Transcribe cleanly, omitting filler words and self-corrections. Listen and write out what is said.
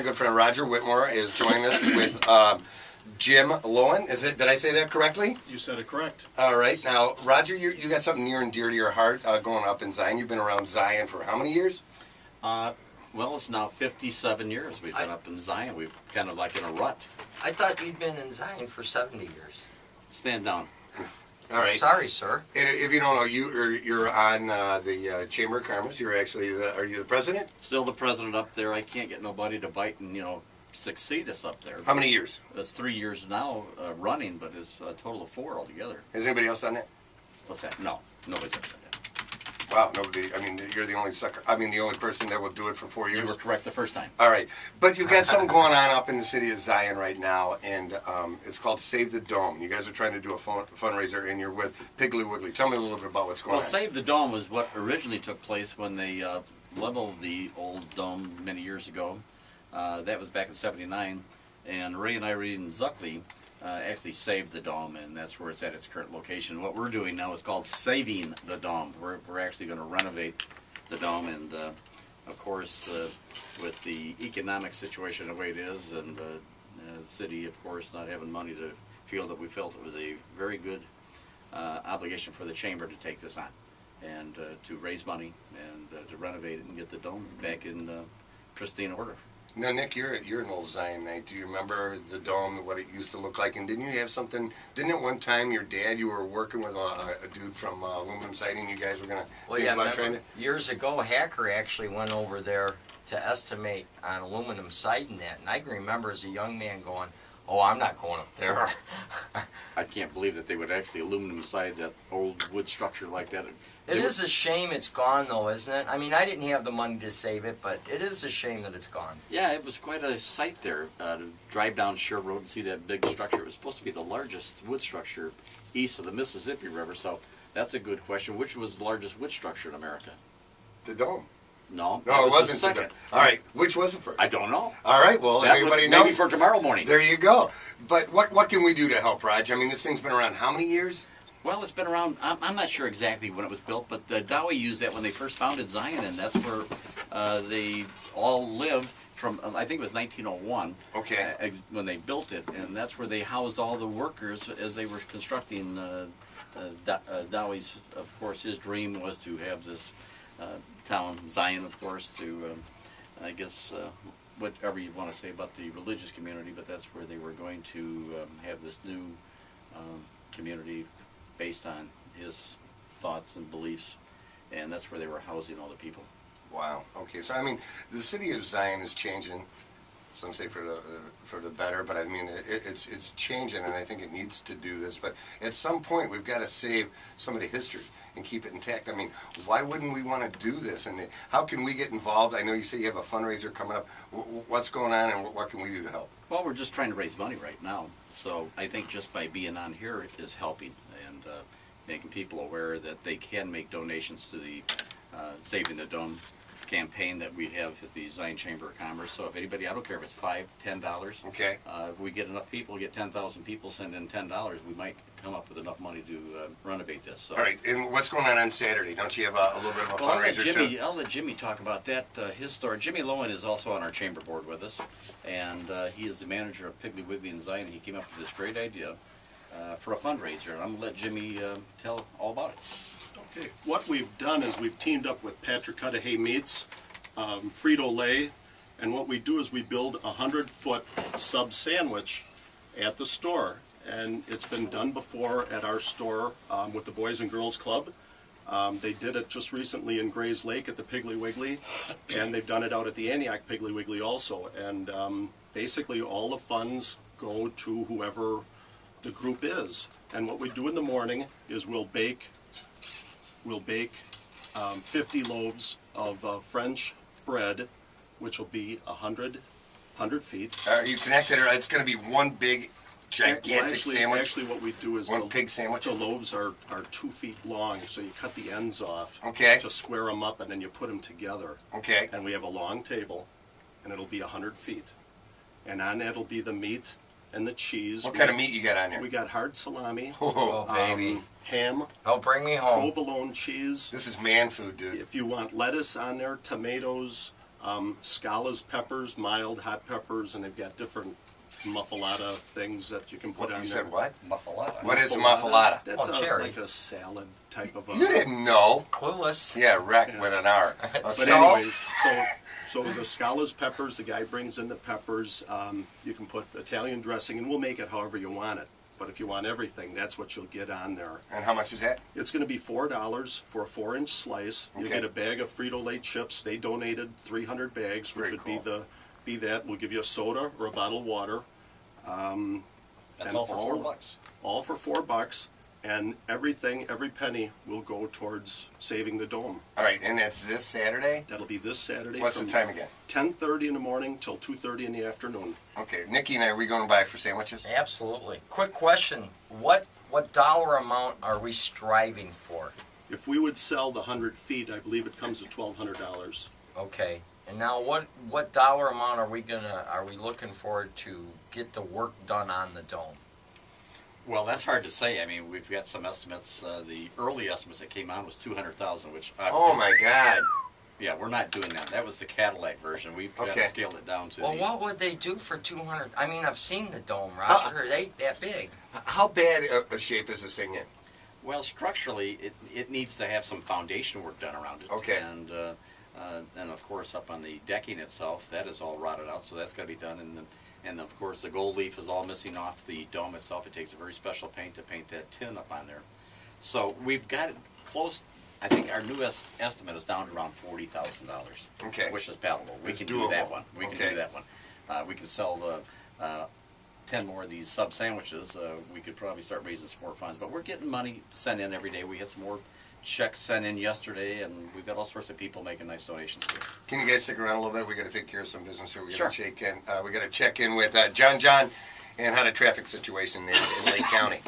good friend Roger Whitmore is joining us with Jim Lowen. Is it? Did I say that correctly? You said it correct. All right. Now, Roger, you got something near and dear to your heart going up in Zion. You've been around Zion for how many years? Well, it's now 57 years we've been up in Zion. We've kind of like in a rut. I thought you'd been in Zion for 70 years. Stand down. All right. Sorry, sir. And if you don't know, you're on the Chamber of Commerce. You're actually are you the president? Still the president up there. I can't get nobody to bite and succeed us up there. How many years? It's 3 years now running, but it's a total of 4 altogether. Has anybody else done that? What's that? No, nobody's ever done that. Wow, nobody. I mean, you're the only sucker. I mean, the only person that will do it for 4 years. You were correct the first time. All right, but you've got something going on up in the city of Zion right now, and it's called Save the Dome. You guys are trying to do a fundraiser, and you're with Piggly Wiggly. Tell me a little bit about what's going on. Well, Save the Dome was what originally took place when they leveled the old dome many years ago. That was back in '79, and Ray and Irene Zuckley actually saved the dome, and that's where it's at its current location. What we're doing now is called Saving the Dome. We're actually going to renovate the dome, and of course, with the economic situation the way it is, and the city, of course, not having money to field it, we felt it was a very good obligation for the chamber to take this on, and to raise money, and to renovate it and get the dome back in pristine order. Now, Nick, you're an old Zionite. Do you remember the dome, what it used to look like? And didn't you have something? Didn't at one time your dad, you were working with a dude from aluminum siding? You guys were gonna think about trying to. Years ago, Hacker actually went over there to estimate on aluminum siding that, and I can remember as a young man going, "Oh, I'm not going up there." I can't believe that they would actually aluminum side that old wood structure like that. It is a shame it's gone, though, isn't it? I mean, I didn't have the money to save it, but it is a shame that it's gone. Yeah, it was quite a sight there to drive down Shore Road and see that big structure. It was supposed to be the largest wood structure east of the Mississippi River, so that's a good question. Which was the largest wood structure in America? The dome. No, it wasn't the second. All right, which was it first? I don't know. All right, well, everybody knows. Maybe for tomorrow morning. There you go. But what can we do to help, Raj? I mean, this thing's been around how many years? Well, it's been around, I'm not sure exactly when it was built, but Dowie used that when they first founded Zion, and that's where they all lived from, I think it was 1901, okay, when they built it, and that's where they housed all the workers as they were constructing Dowie's, of course, his dream was to have this town, Zion, of course, to, I guess, whatever you want to say about the religious community, but that's where they were going to have this new community based on his thoughts and beliefs, and that's where they were housing all the people. Wow. Okay. So I mean, the city of Zion is changing. Some say for the better, but I mean it's changing, and I think it needs to do this. But at some point, we've got to save some of the history and keep it intact. I mean, why wouldn't we want to do this? And how can we get involved? I know you say you have a fundraiser coming up. What's going on, and what can we do to help? Well, we're just trying to raise money right now, so I think just by being on here is helping, and making people aware that they can make donations to the Saving the Dome campaign that we have at the Zion Chamber of Commerce. So if anybody, I don't care if it's $5, $10. Okay. If we get enough people, get 10,000 people send in $10, we might come up with enough money to renovate this. So. All right. And what's going on Saturday? Don't you have a little bit of a fundraiser too? I'll let Jimmy talk about that. His story. Jimmy Lowen is also on our chamber board with us, and he is the manager of Piggly Wiggly in Zion. He came up with this great idea for a fundraiser, and I'm going to let Jimmy tell all about it. Okay, what we've done is we've teamed up with Patrick Cudahy Meats, Frito-Lay, and what we do is we build a 100-foot sub sandwich at the store, and it's been done before at our store with the Boys and Girls Club. They did it just recently in Grays Lake at the Piggly Wiggly, and they've done it out at the Antioch Piggly Wiggly also, and basically all the funds go to whoever the group is. And what we do in the morning is we'll bake 50 loaves of French bread, which will be 100 feet. Are you connected, or it's going to be one big, gigantic sandwich? Actually, what we do is one pig sandwich. The loaves are 2 feet long, so you cut the ends off to square them up, and then you put them together. Okay. And we have a long table, and it'll be 100 feet. And on that will be the meat and the cheese. What kind of meat you got on there? We got hard salami. Oh, baby. Ham. Oh, bring me home. Provolone cheese. This is man food, dude. If you want lettuce on there, tomatoes, Scala's peppers, mild hot peppers, and they've got different muffalata things that you can put on You there. said what? Muffalata. What is muffalata? That's Oh, cherry. like a salad type of a... You didn't know. Clueless. Yeah, wreck Yeah. with an R. But So- anyways, so the Scala's peppers, the guy brings in the peppers. You can put Italian dressing, and we'll make it however you want it. But if you want everything, that's what you'll get on there. And how much is that? It's going to be $4 for a 4-inch slice. You'll Okay. get a bag of Frito-Lay chips. They donated 300 bags, which Very would cool. be that. We'll give you a soda or a bottle of water. That's And all for $4. All for $4, and everything, every penny will go towards saving the dome. All right, and that's this Saturday? That'll be this Saturday. What's the from time again? 10:30 in the morning till 2:30 in the afternoon. Okay, Nikki and I, are we going by for sandwiches? Absolutely. Quick question. What dollar amount are we striving for? If we would sell the 100 feet, I believe it comes to $1,200. Okay. And now what dollar amount are we looking for to get the work done on the dome? Well, that's hard to say. I mean, we've got some estimates. The early estimates that came out was 200,000, which Oh my God. yeah, we're not doing that. That was the Cadillac version. We've got Okay. to scale it down to Well, the. what would they do for 200? I mean, I've seen the dome, Roger. It ain't that big. How bad a shape is this thing in? Well, structurally, it needs to have some foundation work done around it. Okay. And of course, up on the decking itself, that is all rotted out, so that's got to be done. And of course, the gold leaf is all missing off the dome itself. It takes a very special paint to paint that tin up on there. So we've got it close. I think our newest estimate is down to around $40,000. Okay. Which is palatable. We It's can do that doable. one. We can Okay. do that one. We can sell the 10 more of these sub sandwiches. We could probably start raising some more funds. But we're getting money sent in every day. We had some more checks sent in yesterday, and we've got all sorts of people making nice donations here. Can you guys stick around a little bit? We got to take care of some business here. We got Sure. to check in. We got to check in with John, and how the traffic situation is in Lake County.